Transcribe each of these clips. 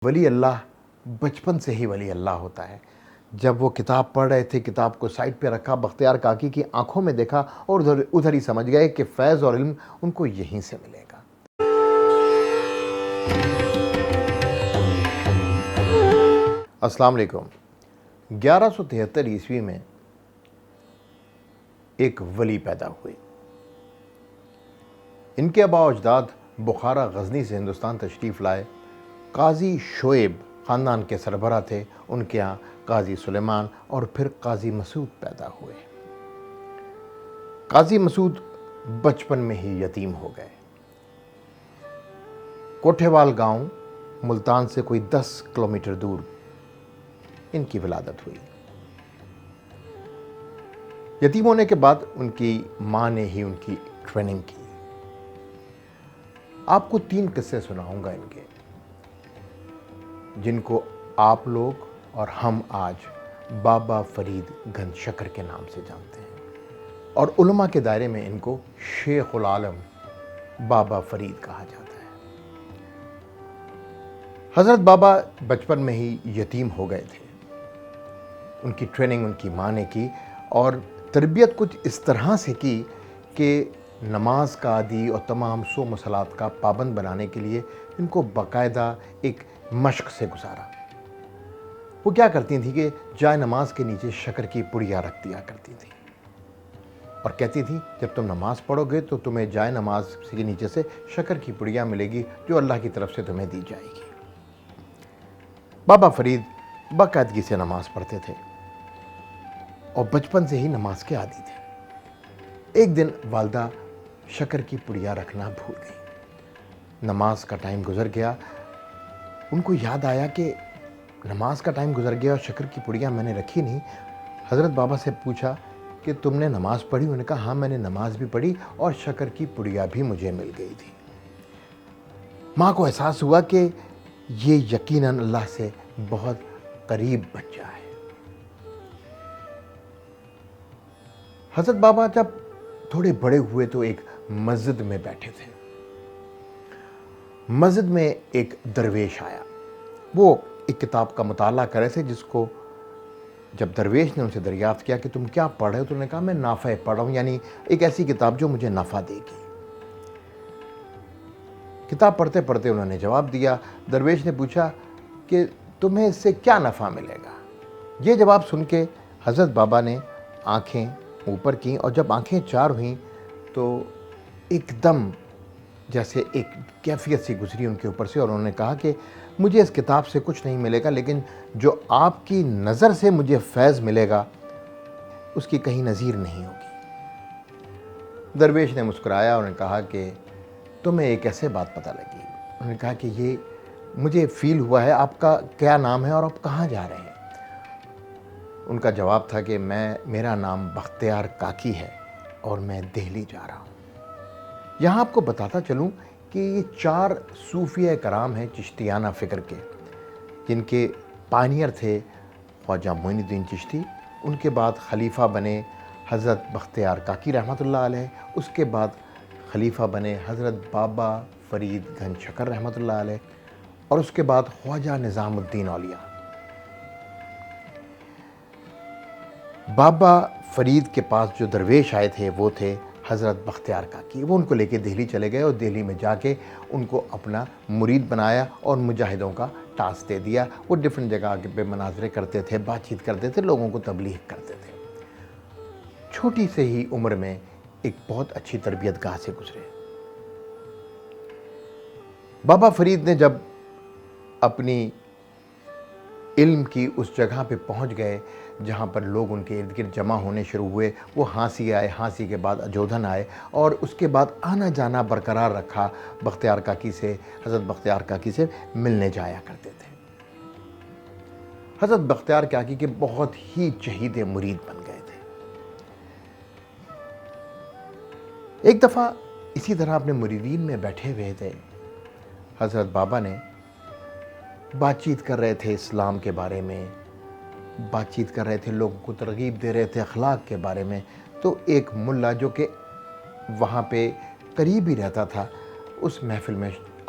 ولی اللہ بچپن سے ہی ولی اللہ ہوتا ہے۔ جب وہ کتاب پڑھ رہے تھے، کتاب کو سائٹ پہ رکھا، بختیار کاکی کی آنکھوں میں دیکھا اور ادھر ہی سمجھ گئے کہ فیض اور علم ان کو یہیں سے ملے گا۔ السلام علیکم۔ 1173 عیسوی میں ایک ولی پیدا ہوئے۔ ان کے آباء و اجداد بخارا غزنی سے ہندوستان تشریف لائے۔ قاضی شعیب خاندان کے سربراہ تھے، ان کے ہاں قاضی سلیمان اور پھر قاضی مسعود پیدا ہوئے۔ قاضی مسعود بچپن میں ہی یتیم ہو گئے۔ کوٹھے وال گاؤں ملتان سے کوئی 10 کلومیٹر دور ان کی ولادت ہوئی۔ یتیم ہونے کے بعد ان کی ماں نے ہی ان کی ٹریننگ کی۔ آپ کو 3 قصے سناؤں گا ان کے، جن کو آپ لوگ اور ہم آج بابا فرید گنج شکر کے نام سے جانتے ہیں، اور علماء کے دائرے میں ان کو شیخ العالم بابا فرید کہا جاتا ہے۔ حضرت بابا بچپن میں ہی یتیم ہو گئے تھے۔ ان کی ٹریننگ ان کی ماں نے کی اور تربیت کچھ اس طرح سے کی کہ نماز کا عادی اور تمام صوم و صلات کا پابند بنانے کے لیے ان کو باقاعدہ ایک مشق سے گزارا۔ وہ کیا کرتی تھیں کہ جائے نماز کے نیچے شکر کی پڑیاں رکھ دیا کرتی تھیں اور کہتی تھیں جب تم نماز پڑھو گے تو تمہیں جائے نماز کے نیچے سے شکر کی پڑیاں ملے گی جو اللہ کی طرف سے تمہیں دی جائے گی۔ بابا فرید باقاعدگی سے نماز پڑھتے تھے اور بچپن سے ہی نماز کے عادی تھے۔ ایک دن والدہ شکر کی پڑیاں رکھنا بھول گئی۔ نماز کا ٹائم گزر گیا۔ ان کو یاد آیا کہ نماز کا ٹائم گزر گیا اور شکر کی پڑیاں میں نے رکھی نہیں۔ حضرت بابا سے پوچھا کہ تم نے نماز پڑھی؟ انہوں نے کہا ہاں میں نے نماز بھی پڑھی اور شکر کی پڑیاں بھی مجھے مل گئی تھی۔ ماں کو احساس ہوا کہ یہ یقیناً اللہ سے بہت قریب بچہ ہے۔ حضرت بابا جب تھوڑے بڑے ہوئے تو ایک مسجد میں بیٹھے تھے۔ مسجد میں ایک درویش آیا۔ وہ ایک کتاب کا مطالعہ کر رہے تھے، جس کو جب درویش نے ان سے دریافت کیا کہ تم کیا پڑھ رہے ہو تو انہوں نے کہا میں نافع پڑھ رہا ہوں، یعنی ایک ایسی کتاب جو مجھے نفع دے گی۔ کتاب پڑھتے پڑھتے انہوں نے جواب دیا۔ درویش نے پوچھا کہ تمہیں اس سے کیا نفع ملے گا؟ یہ جواب سن کے حضرت بابا نے آنکھیں اوپر کیں اور جب آنکھیں چار ہوئیں تو ایک دم جیسے ایک کیفیت سی گزری ان کے اوپر سے، اور انہوں نے کہا کہ مجھے اس کتاب سے کچھ نہیں ملے گا، لیکن جو آپ کی نظر سے مجھے فیض ملے گا اس کی کہیں نظیر نہیں ہوگی۔ درویش نے مسکرایا اور نے کہا کہ تمہیں ایک ایسے بات پتہ لگی۔ انہوں نے کہا کہ یہ مجھے فیل ہوا ہے، آپ کا کیا نام ہے اور آپ کہاں جا رہے ہیں؟ ان کا جواب تھا کہ میرا نام بختیار کاکی ہے اور میں دہلی جا رہا ہوں۔ یہاں آپ کو بتاتا چلوں کہ یہ 4 صوفیہ کرام ہیں چشتیانہ فکر کے، جن کے پائنیئر تھے خواجہ معین الدین چشتی۔ ان کے بعد خلیفہ بنے حضرت بختیار کاکی رحمۃ اللہ علیہ، اس کے بعد خلیفہ بنے حضرت بابا فرید گنج شکر رحمۃ اللہ علیہ، اور اس کے بعد خواجہ نظام الدین اولیاء۔ بابا فرید کے پاس جو درویش آئے تھے وہ تھے حضرت بختیار کاکی۔ وہ ان کو لے کے دہلی چلے گئے اور دہلی میں جا کے ان کو اپنا مرید بنایا اور مجاہدوں کا ٹاسک دے دیا۔ وہ ڈیفرنٹ جگہ پہ مناظرے کرتے تھے، بات چیت کرتے تھے، لوگوں کو تبلیغ کرتے تھے۔ چھوٹی سے ہی عمر میں ایک بہت اچھی تربیت گاہ سے گزرے۔ بابا فرید نے جب اپنی علم کی اس جگہ پہ پہنچ گئے جہاں پر لوگ ان کے ارد گرد جمع ہونے شروع ہوئے، وہ ہانسی آئے، ہانسی کے بعد اجودھن آئے، اور اس کے بعد آنا جانا برقرار رکھا۔ بختیار کاکی سے، حضرت بختیار کاکی سے ملنے جایا کرتے تھے۔ حضرت بختیار کاکی کے بہت ہی چہیتے مرید بن گئے تھے۔ ایک دفعہ اسی طرح اپنے مریدین میں بیٹھے ہوئے تھے، حضرت بابا نے بات چیت کر رہے تھے اسلام کے بارے میں، بات چیت کر رہے تھے، لوگوں کو ترغیب دے رہے تھے اخلاق کے بارے میں۔ تو ایک ملا جو کہ وہاں پہ قریب ہی رہتا تھا اس محفل میں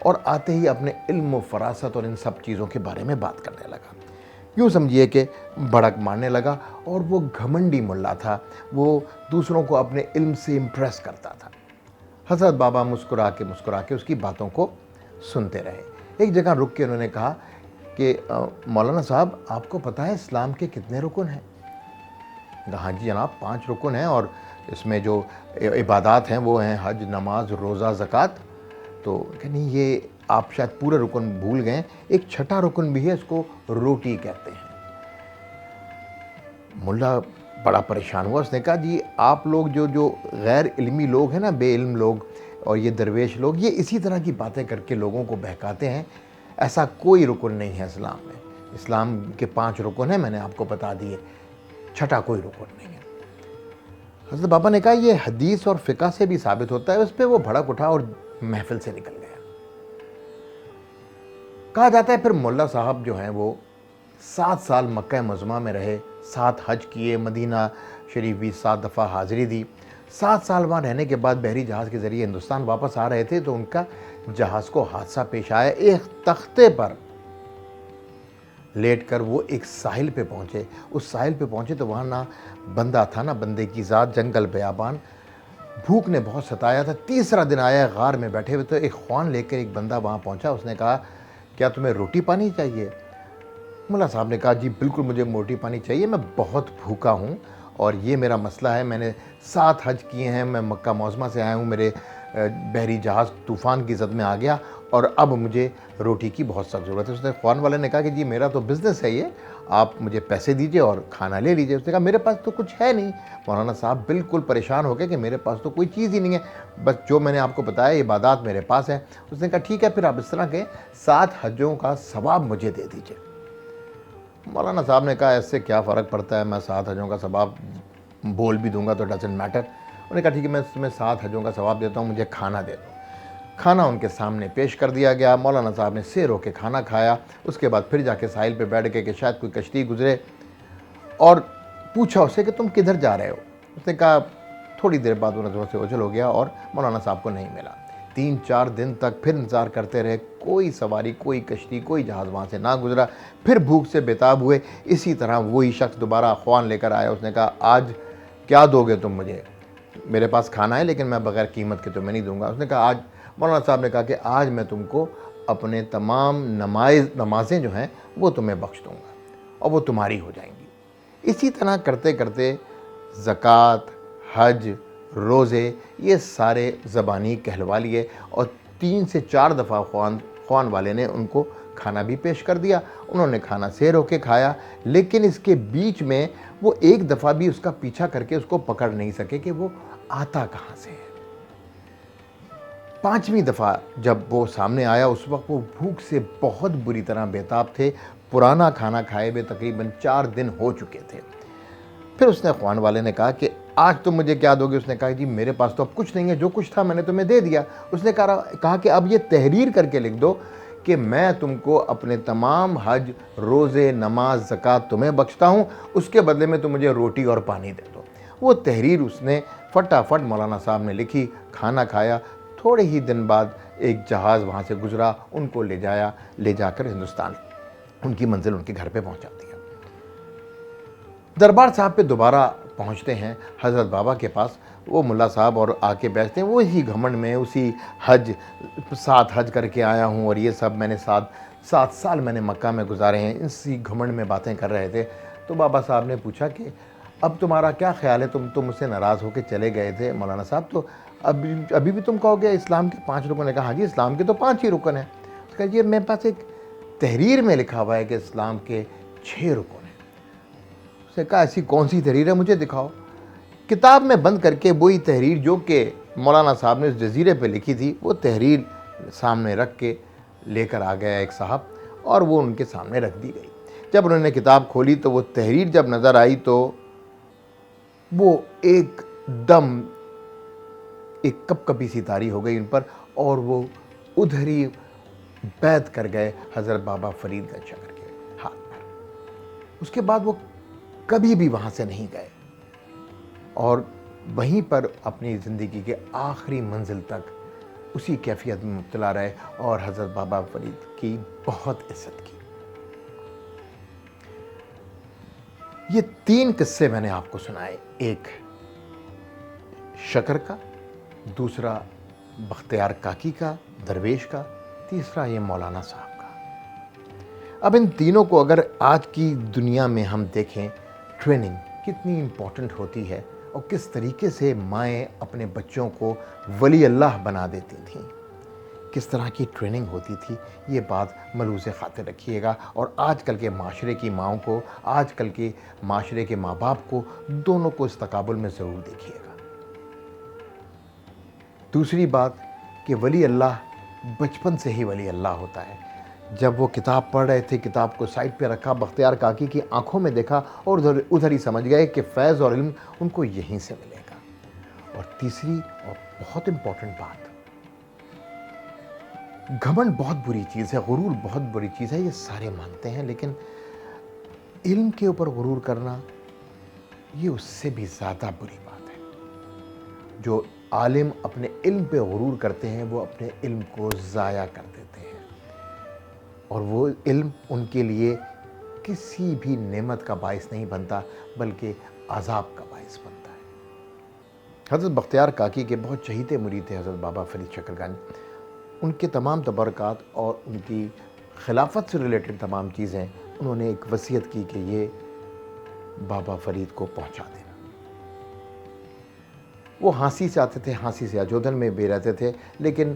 اور آتے ہی اپنے علم و فراست اور ان سب چیزوں کے بارے میں بات کرنے لگا. یوں سمجھیے کہ بھڑک مارنے لگا, اور وہ گھمنڈی ملا تھا, وہ دوسروں کو اپنے علم سے امپریس کرتا تھا. حضرت بابا مسکرا کے اس کی باتوں کو سنتے رہے. ایک جگہ رک کے انہوں نے کہا کہ مولانا صاحب, آپ کو پتہ ہے اسلام کے کتنے رکن ہیں؟ کہا ہاں جی جناب, 5 رکن ہیں, اور اس میں جو عبادات ہیں وہ ہیں حج, نماز, روزہ, زکوٰۃ. تو کہ نہیں, یہ آپ شاید پورے رکن بھول گئے, ایک چھٹا رکن بھی ہے, اس کو روٹی کہتے ہیں. ملا بڑا پریشان ہوا. اس نے کہا جی آپ لوگ جو غیر علمی لوگ ہیں نا, بے علم لوگ, اور یہ درویش لوگ, یہ اسی طرح کی باتیں کر کے لوگوں کو بہکاتے ہیں. ایسا کوئی رکن نہیں ہے اسلام میں. اسلام کے 5 رکن ہیں, میں نے آپ کو بتا دیے, چھٹا کوئی رکن نہیں ہے. حضرت بابا نے کہا یہ حدیث اور فقہ سے بھی ثابت ہوتا ہے. اس پہ وہ بھڑک اٹھا اور محفل سے نکل گیا. کہا جاتا ہے پھر ملا صاحب جو ہیں وہ 7 سال مکہ معظمہ میں رہے, 7 حج کیے, مدینہ شریف بھی 7 دفعہ حاضری دی. 7 سال وہاں رہنے کے بعد بحری جہاز کے ذریعے ہندوستان واپس آ رہے تھے تو ان کا جہاز کو حادثہ پیش آیا. ایک تختے پر لیٹ کر وہ ایک ساحل پہ پہنچے. اس ساحل پہ پہنچے تو وہاں نہ بندہ تھا نہ بندے کی ذات, جنگل بیابان, بھوک نے بہت ستایا تھا. تیسرا دن آیا, غار میں بیٹھے ہوئے تو ایک خوان لے کر ایک بندہ وہاں پہنچا. اس نے کہا کیا تمہیں روٹی پانی چاہیے؟ ملا صاحب نے کہا جی بالکل مجھے روٹی پانی چاہیے, میں بہت بھوکا ہوں اور یہ میرا مسئلہ ہے. میں نے 7 حج کیے ہیں, میں مکہ معظمہ سے آیا ہوں, میرے بحری جہاز طوفان کی زد میں آ گیا اور اب مجھے روٹی کی بہت سخت ضرورت ہے. اس نے خوان والے نے کہا کہ جی میرا تو بزنس ہے یہ, آپ مجھے پیسے دیجئے اور کھانا لے لیجئے. اس نے کہا میرے پاس تو کچھ ہے نہیں. مولانا صاحب بالکل پریشان ہو گئے کہ میرے پاس تو کوئی چیز ہی نہیں ہے, بس جو میں نے آپ کو بتایا عبادات میرے پاس ہیں. اس نے کہا ٹھیک ہے, پھر آپ اس طرح کے 7 حجوں کا ثواب مجھے دے دیجئے. مولانا صاحب نے کہا اس سے کیا فرق پڑتا ہے, میں 7 حجوں کا ثواب بول بھی دوں گا تو ڈزنٹ میٹر. انہوں نے کہا ٹھیک ہے میں تمہیں 7 حجوں کا ثواب دیتا ہوں, مجھے کھانا دے دو. کھانا ان کے سامنے پیش کر دیا گیا. مولانا صاحب نے سیر ہو کے کھانا کھایا. اس کے بعد پھر جا کے ساحل پہ بیٹھ کے کہ شاید کوئی کشتی گزرے, اور پوچھا اسے کہ تم کدھر جا رہے ہو. اس نے کہا تھوڑی دیر بعد وہ نظروں سے اوجھل ہو گیا اور مولانا صاحب کو نہیں ملا. 3-4 دن تک پھر انتظار کرتے رہے, کوئی سواری, کوئی کشتی, کوئی جہاز وہاں سے نہ گزرا. پھر بھوک سے بےتاب ہوئے. اسی طرح وہی شخص دوبارہ خوان لے کر آیا. اس نے کہا آج کیا دو گے تم مجھے؟ میرے پاس کھانا ہے لیکن میں بغیر قیمت کے تمہیں نہیں دوں گا. اس نے کہا آج, مولانا صاحب نے کہا کہ آج میں تم کو اپنے تمام نمازیں جو ہیں وہ تمہیں بخش دوں گا اور وہ تمہاری ہو جائیں گی. اسی طرح کرتے کرتے زکوٰۃ, حج, روزے یہ سارے زبانی کہلوا لیے, اور 3 سے 4 دفعہ خوان والے نے ان کو کھانا بھی پیش کر دیا. انہوں نے کھانا سیر ہو کے کھایا, لیکن اس کے بیچ میں وہ ایک دفعہ بھی اس کا پیچھا کر کے اس کو پکڑ نہیں سکے کہ وہ آتا کہاں سے ہے. 5ویں دفعہ جب وہ سامنے آیا اس وقت وہ بھوک سے بہت بری طرح بےتاب تھے. پرانا کھانا کھائے ہوئے تقریباً 4 دن ہو چکے تھے. پھر اس نے خوان والے نے کہا کہ آج تم مجھے کیا دو گے؟ اس نے کہا جی میرے پاس تو اب کچھ نہیں ہے, جو کچھ تھا میں نے تمہیں دے دیا. اس نے کہا کہ اب یہ تحریر کر کے لکھ دو کہ میں تم کو اپنے تمام حج, روزے, نماز, زکوٰۃ تمہیں بخشتا ہوں, اس کے بدلے میں تم مجھے روٹی اور پانی دے دو. وہ تحریر اس نے فٹافٹ مولانا صاحب نے لکھی, کھانا کھایا. تھوڑے ہی دن بعد ایک جہاز وہاں سے گزرا, ان کو لے جا کر ہندوستان ان کی منزل ان کے گھر پہ پہنچا دیا. دربار صاحب پہ دوبارہ پہنچتے ہیں حضرت بابا کے پاس. وہ ملا صاحب اور آ کے بیٹھتے ہیں, وہ اسی گھمنڈ میں, اسی حج, 7 حج کر کے آیا ہوں اور یہ سب میں نے 7 سال میں نے مکہ میں گزارے ہیں, اسی گھمنڈ میں باتیں کر رہے تھے. تو بابا صاحب نے پوچھا کہ اب تمہارا کیا خیال ہے, تم مجھ سے ناراض ہو کے چلے گئے تھے مولانا صاحب, تو ابھی بھی تم کہو گے اسلام کے 5 رکن. نے کہا ہاں جی اسلام کے تو 5 ہی رکن ہیں. اس کا جی میرے پاس ایک تحریر میں لکھا ہوا ہے کہ اسلام کے 6 رکن ہیں. اس نے کہا ایسی کون سی تحریر ہے, مجھے دکھاؤ. کتاب میں بند کر کے وہی تحریر جو کہ مولانا صاحب نے اس جزیرے پہ لکھی تھی, وہ تحریر سامنے رکھ کے لے کر آ گیا ایک صاحب, اور وہ ان کے سامنے رکھ دی گئی. جب انہوں نے کتاب کھولی تو وہ تحریر جب نظر آئی تو وہ ایک دم ایک کپکپی سی طاری ہو گئی ان پر, اور وہ ادھر ہی بیعت کر گئے حضرت بابا فرید گنج شکر کے ہاتھ پر. اس کے بعد وہ کبھی بھی وہاں سے نہیں گئے, اور وہیں پر اپنی زندگی کے آخری منزل تک اسی کیفیت میں مبتلا رہے اور حضرت بابا فرید کی بہت عزت کی۔ یہ 3 قصے میں نے آپ کو سنائے، ایک شکر کا، دوسرا بختیار کاکی کا، درویش کا، تیسرا یہ مولانا صاحب کا۔ اب ان تینوں کو اگر آج کی دنیا میں ہم دیکھیں، ٹریننگ کتنی امپورٹنٹ ہوتی ہے اور کس طریقے سے مائیں اپنے بچوں کو ولی اللہ بنا دیتی تھیں، کس طرح کی ٹریننگ ہوتی تھی، یہ بات ملحوظ خاطر رکھیے گا، اور آج کل کے معاشرے کی ماؤں کو، آج کل کے معاشرے کے ماں باپ کو، دونوں کو اس تقابل میں ضرور دیکھیے گا۔ دوسری بات کہ ولی اللہ بچپن سے ہی ولی اللہ ہوتا ہے۔ جب وہ کتاب پڑھ رہے تھے، کتاب کو سائڈ پہ رکھا، بختیار کاکی کی آنکھوں میں دیکھا اور ادھر ہی سمجھ گئے کہ فیض اور علم ان کو یہیں سے ملے گا۔ اور تیسری اور بہت امپورٹنٹ بات، گھمنڈ بہت بری چیز ہے، غرور بہت بری چیز ہے، یہ سارے مانتے ہیں، لیکن علم کے اوپر غرور کرنا یہ اس سے بھی زیادہ بری بات ہے۔ جو عالم اپنے علم پہ غرور کرتے ہیں وہ اپنے علم کو ضائع کر دیتے ہیں، اور وہ علم ان کے لیے کسی بھی نعمت کا باعث نہیں بنتا بلکہ عذاب کا باعث بنتا ہے۔ حضرت بختیار کاکی کے بہت چہیتے مرید تھے حضرت بابا فرید شکرگانی۔ ان کے تمام تبرکات اور ان کی خلافت سے ریلیٹڈ تمام چیزیں انہوں نے ایک وصیت کی کہ یہ بابا فرید کو پہنچا دینا۔ وہ ہانسی سے آتے تھے، ہانسی سے اجودھن میں بھی رہتے تھے، لیکن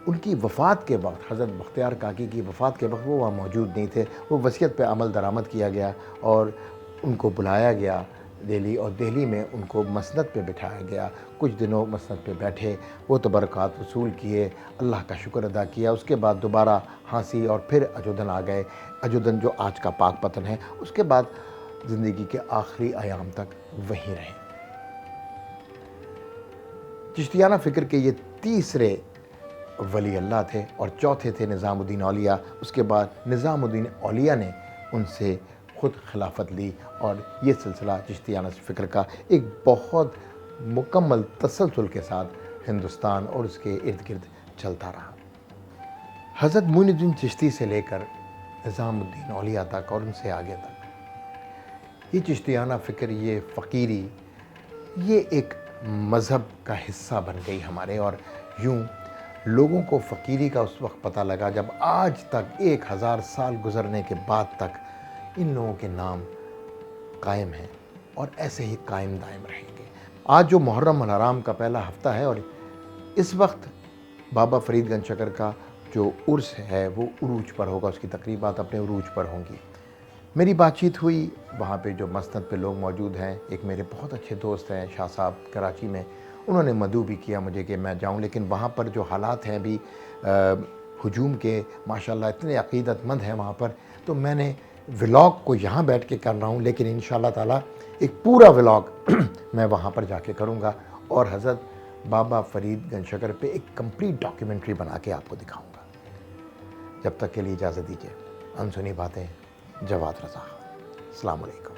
ان کی وفات کے وقت، حضرت بختیار کاکی کی وفات کے وقت وہ وہاں موجود نہیں تھے۔ وہ وصیت پہ عمل درآمد کیا گیا اور ان کو بلایا گیا دہلی، اور دہلی میں ان کو مسند پہ بٹھایا گیا۔ کچھ دنوں مسند پہ بیٹھے، وہ تبرکات وصول کیے، اللہ کا شکر ادا کیا۔ اس کے بعد دوبارہ ہانسی اور پھر اجودھن آ گئے، اجودھن جو آج کا پاک پتن ہے۔ اس کے بعد زندگی کے آخری ایام تک وہیں رہے۔ چشتیانہ فکر کے یہ تیسرے ولی اللہ تھے، اور چوتھے تھے نظام الدین اولیاء۔ اس کے بعد نظام الدین اولیاء نے ان سے خود خلافت لی، اور یہ سلسلہ چشتیانہ فکر کا ایک بہت مکمل تسلسل کے ساتھ ہندوستان اور اس کے ارد گرد چلتا رہا۔ حضرت معین الدین چشتی سے لے کر نظام الدین اولیاء تک اور ان سے آگے تک، یہ چشتیانہ فکر، یہ فقیری، یہ ایک مذہب کا حصہ بن گئی ہمارے۔ اور یوں لوگوں کو فقیری کا اس وقت پتہ لگا جب آج تک 1000 سال گزرنے کے بعد تک ان لوگوں کے نام قائم ہیں اور ایسے ہی قائم دائم رہیں گے۔ آج جو محرم الحرام کا پہلا ہفتہ ہے، اور اس وقت بابا فرید گنج شکر کا جو عرس ہے وہ عروج پر ہوگا، اس کی تقریبات اپنے عروج پر ہوں گی۔ میری بات چیت ہوئی وہاں پہ، جو مسند پہ لوگ موجود ہیں، ایک میرے بہت اچھے دوست ہیں شاہ صاحب کراچی میں، انہوں نے مدعو بھی کیا مجھے کہ میں جاؤں، لیکن وہاں پر جو حالات ہیں ابھی ہجوم کے، ماشاءاللہ اتنے عقیدت مند ہیں وہاں پر، تو میں نے ولاگ کو یہاں بیٹھ کے کر رہا ہوں، لیکن انشاءاللہ تعالیٰ ایک پورا ولاگ میں وہاں پر جا کے کروں گا، اور حضرت بابا فرید گنج شکر پہ ایک کمپلیٹ ڈاکیومنٹری بنا کے آپ کو دکھاؤں گا۔ جب تک کے لیے اجازت دیجیے۔ انسنی باتیں، جواد رضا۔ السلام علیکم۔